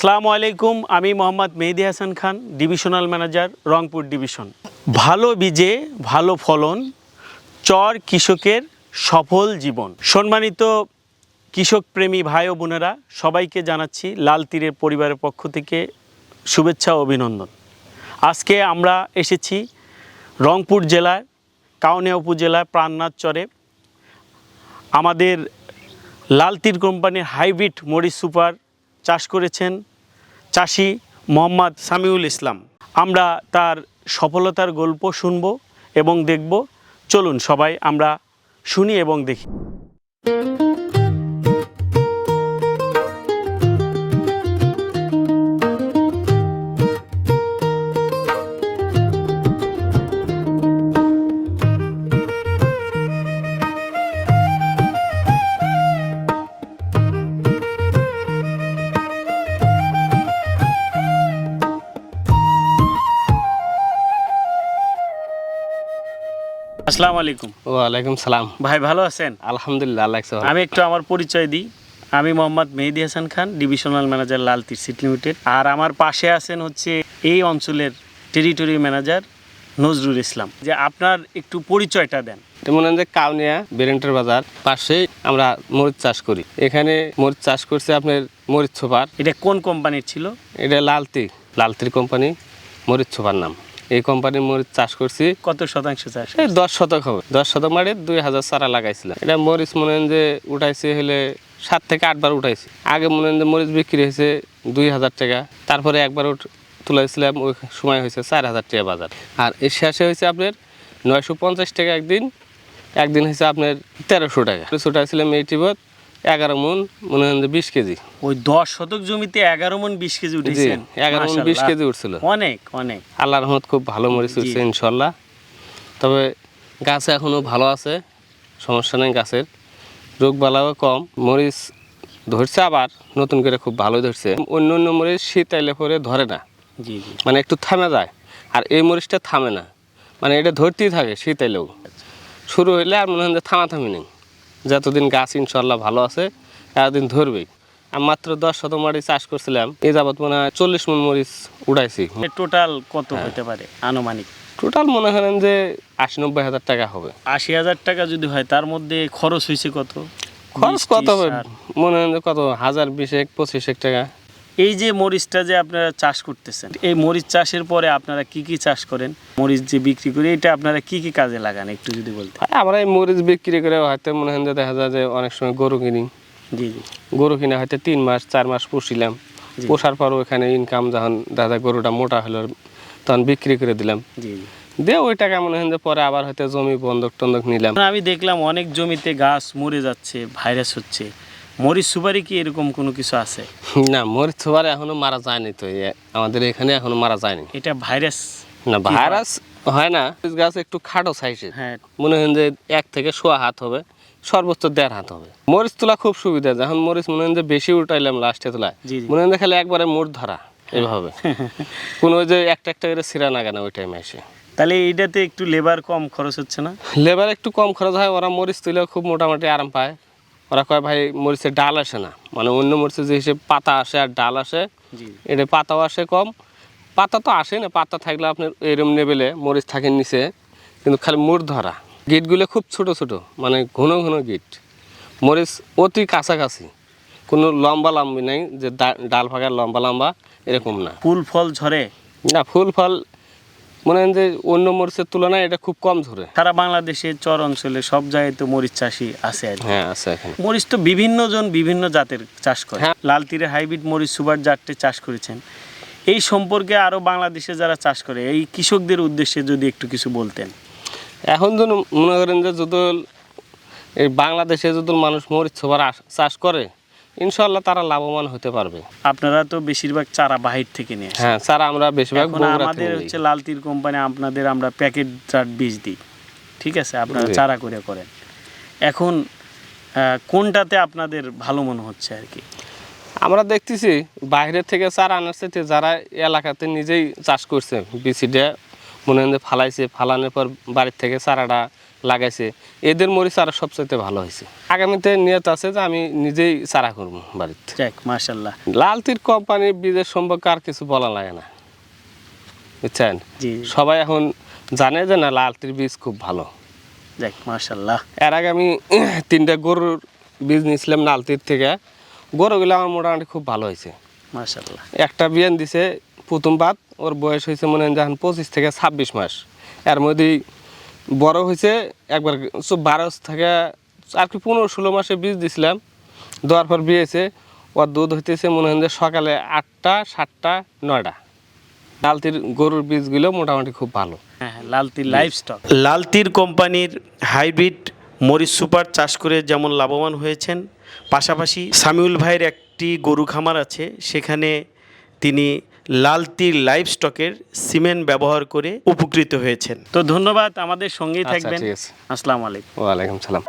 আসসালামু আলাইকুম, আমি Mohammad Mehedi Hasan Khan, divisional manager, Rangpur division. ভালো বীজে ভালো ফলন, চর কৃষকের সফল জীবন। সম্মানিত কৃষক প্রেমী ভাই ও বোনেরা, সবাইকে জানাচ্ছি লাল তীরের পরিবারের পক্ষ থেকে শুভেচ্ছা ও অভিনন্দন। আজকে আমরা এসেছি রংপুর জেলার কাউনিয়া উপজেলার প্রাণনাথ চরে। আমাদের লাল তীর কোম্পানির হাইব্রিড মরিচ সুপার চাষ করেছেন চাষি মোহাম্মদ সামিউল ইসলাম। আমরা তার সফলতার গল্প শুনব এবং দেখব। চলুন সবাই আমরা শুনি এবং দেখি। আসসালামু আলাইকুম। ওয়ালাইকুম সালাম। ভাই ভালো আছেন? আলহামদুলিল্লাহ, আল্লাহ রাখছে ভালো। আমি একটু আমার পরিচয় দিই। আমি মোহাম্মদ মেহেদি হাসান খান, ডিভিশনাল ম্যানেজার লাল তীর সিড লিমিটেড। আর আমার পাশে আছেন হচ্ছে এই অঞ্চলের টেরিটরি ম্যানেজার নজরুল ইসলাম। যে আপনার একটু পরিচয়টা দেন। মনে হয় যে কাউনিয়া বেরেন্টের বাজার পাশেই আমরা মরিচ চাষ করি। এখানে মরিচ চাষ করছে আপনার মরিচ সুপার। এটা কোন কোম্পানির ছিল? এটা লালতির কোম্পানি মরিচ সুপার নাম। এই কোম্পানির মরিচ চাষ করছি। কত শতাংশ চাষ? এই 10 শতক হবে। 10 শতক মানে 2000 চারা লাগাইছিলাম। এটা মরিচ মনে হয় যে উঠাইছে হলে 7 থেকে 8 বার উঠাইছি। আগে মনে হয় যে মরিচ বিক্রি হয়েছে 2000 টাকা, তারপরে একবার তুলাইছিলাম, ওই সময় হয়েছে 4000 টাকা বাজার। আর এর শেষে হয়েছে আপনার 950 টাকা একদিন হয়েছে আপনার 1300 টাকা। উঠাইছিলাম এই টিপত 11 মন, মনে হয় যে 20 কেজি। ওই 10 শতক জমিতে 11 মন 20 কেজি উঠেছেন? 11 মন 20 কেজি উঠছিল। অনেক অনেক, আল্লাহর রহমত, খুব ভালো মরিচ উঠছে ইনশাল্লাহ। তবে গাছ এখনও ভালো আছে, সমস্যা নেই গাছের, রোগ বালাও কম। মরিচ ধরছে, আবার নতুন করে খুব ভালো ধরছে। অন্য মরিচ শীত আইলে পরে ধরে না, জি জি, মানে একটু থামে যায়। আর এই মরিচটা থামে না, মানে এটা ধরতেই থাকে শীত আইলেও। শুরু হইলে আর মনে হয় যে থামাথামি নেই। যতদিন গাছ ইনশাল্লাহ ভালো আছে এতদিন ধরবেই। আমি মাত্র 10 শতক মাটি চাষ করছিলাম, এই যাবত মনে হয় 40 মন মরিচ উঠাইছি। টোটাল কত হতে পারে আনুমানিক? টোটাল মনে করেন যে 80-90 হাজার টাকা হবে। 80,000 টাকা যদি হয়, তার মধ্যে খরচ হয়েছে কত? খরচ কত হবে মনে হয় কত 1020-25 টাকা। এই যে মরিচটা যে আপনারা চাষ করতেছেন, এই মরিচ চাষের পরে আপনারা কি কি চাষ করেন? মরিচ যে বিক্রি করে, এটা আপনারা কি কি কাজে লাগান একটু যদি বলতেন। আমরা এই মরিচ বিক্রি করে হয়তো মনে হয় যে দেখা যায় যে অনেক সময় গরু কিনি। জি জি, গরু কিনে হয়তো 3-4 মাস পুষিলাম। পোষার পর ওখানে ইনকাম যখন দেখা যায় গরুটা মোটা হলো, তখন বিক্রি করে দিলাম। জি জি, দিয়ে ওই টাকা মনে হয় যে পরে আবার হয়তো জমি বন্ধক নিলাম। আমি দেখলাম অনেক জমিতে গাছ মরে যাচ্ছে, ভাইরাস হচ্ছে। মরিচ সুপারি কি এরকম কোনো কিছু আছে? না, মরিচ সুপারি এখনো মারা যায়নি তো, আমাদের এখানে এখনো মারা যায়নি। এটা ভাইরাস? না, ভাইরাস হয় না। গাছ একটু খাটো সাইজের, হ্যাঁ, মনে হয় যে 1 থেকে 1.5 হাত হবে, সর্বোচ্চ 1.5 হাত হবে। মরিচ তোলা খুব সুবিধা। যখন মরিচ মনে হয় যে বেশি উঠাইলাম লাস্টে তোলায়, মনে হয় খালি একবারে মোট ধরা এইভাবে। কোনো ওই যে একটা করে ছিঁড়া না কেন ওই টাইমে এসে। তাহলে এইটাতে একটু লেবার কম খরচ হচ্ছে না? লেবার একটু কম খরচ হয়। ওরা মরিচ তুলেও খুব মোটামুটি আরাম পায়। ওরা কয় ভাই মরিচের ডাল আসে না, মানে অন্য মরিচের যে হিসেবে পাতা আসে আর ডাল আসে, এটা পাতাও আসে কম। পাতা তো আসে না, পাতা থাকলে আপনার এরম লেভেলে মরিচ থাকে নিচে, কিন্তু খালি মুড় ধরা। গিটগুলো খুব ছোট ছোট, মানে ঘন ঘন গিট। মরিচ অতি কাছাকাছি, কোনো লম্বা লম্বি নেই যে ডাল ফাঁকার লম্বা এরকম না। ফুল ফল ঝরে না, ফুল ফল মনে হয় যে অন্য মরিচের তুলনায় এটা খুব কম ঝরে। সারা বাংলাদেশে চর অঞ্চলে সব জায়গায় তো মরিচ চাষি আছে আর কি। হ্যাঁ, আছে এখানে। মরিচ তো বিভিন্ন জন বিভিন্ন জাতের চাষ করে। হ্যাঁ। লাল তীরে হাইব্রিড মরিচ সুপার জাতটি চাষ করেছেন। এই সম্পর্কে আরও বাংলাদেশে যারা চাষ করে, এই কৃষকদের উদ্দেশ্যে যদি একটু কিছু বলতেন। এখন যদি মনে করেন যে যদি এই বাংলাদেশে যদি মানুষ মরিচ সুপার চাষ করে, ইনশাল্লাহ তারা লাভবান হতে পারবে। আপনারা তো বেশিরভাগ চারা বাহির থেকে নিয়ে আসেন। হ্যাঁ, চারা আমরা বেশিরভাগ আমাদের হচ্ছে লাল তীর কোম্পানি, আপনাদের আমরা প্যাকেট চার বীজ দিই, ঠিক আছে? আপনারা চারা করে করেন। এখন কোনটাতে আপনাদের ভালো মনে হচ্ছে আর কি? আমরা দেখতেছি বাইরে থেকে চারা আনার সাথে যারা এলাকাতে নিজেই চাষ করছে, বিসিডে মনে হয় ফালাইছে, ফালানোর পর বাড়ির থেকে চারাটা লাগাইছে, এদের মরিচ আরো সবচাইতে ভালো হয়েছে। আগামীতে নিয়ত আছে যে আমি নিজেই চারা করবো বাড়িতে। যাক মাশাআল্লাহ। লাল তীর কোম্পানির বীজের সম্পর্কে আর কিছু বলা লাগে না, বুঝছেন? জি সবাই এখন জানে যে না লাল তীর বীজ খুব ভালো। যাক মাশাআল্লাহ। এর আগে আমি 3টা গরুর বীজ নিয়েছিলাম লালতির থেকে, গরুগুলো আমার মোটামুটি খুব ভালো হয়েছে মাশাআল্লাহ। একটা বিয়ান দিছে প্রথম বাদ, ওর বয়স হয়েছে মনে হয় যখন 25 থেকে 26 মাস, এর মধ্যেই বড় হয়েছে একবার 12 থেকে আর কি 15-16 মাসে বীজ দিছিলাম, দেওয়ার পর বিয়েছে ওর দুধ হইতেছে মনে হয় যে সকালে 8টা 7টা 9টা। লালতির গরুর বীজগুলো মোটামুটি খুব ভালো। হ্যাঁ, লালতির লাইভস্টক, লালতির কোম্পানির হাইব্রিড মরিচ সুপার চাষ করে যেমন লাভবান হয়েছেন, পাশাপাশি সামিউল ভাইয়ের একটি গরু খামার আছে, সেখানে তিনি লালতির লাইভস্টকের সিমেন্ট ব্যবহার করে উপকৃত হয়েছেন। তো ধন্যবাদ, আমাদের সঙ্গেই আচ্ছা, থাকবেন। ঠিক আছে। আসসালামু আলাইকুম। ওয়ালাইকুম সালাম।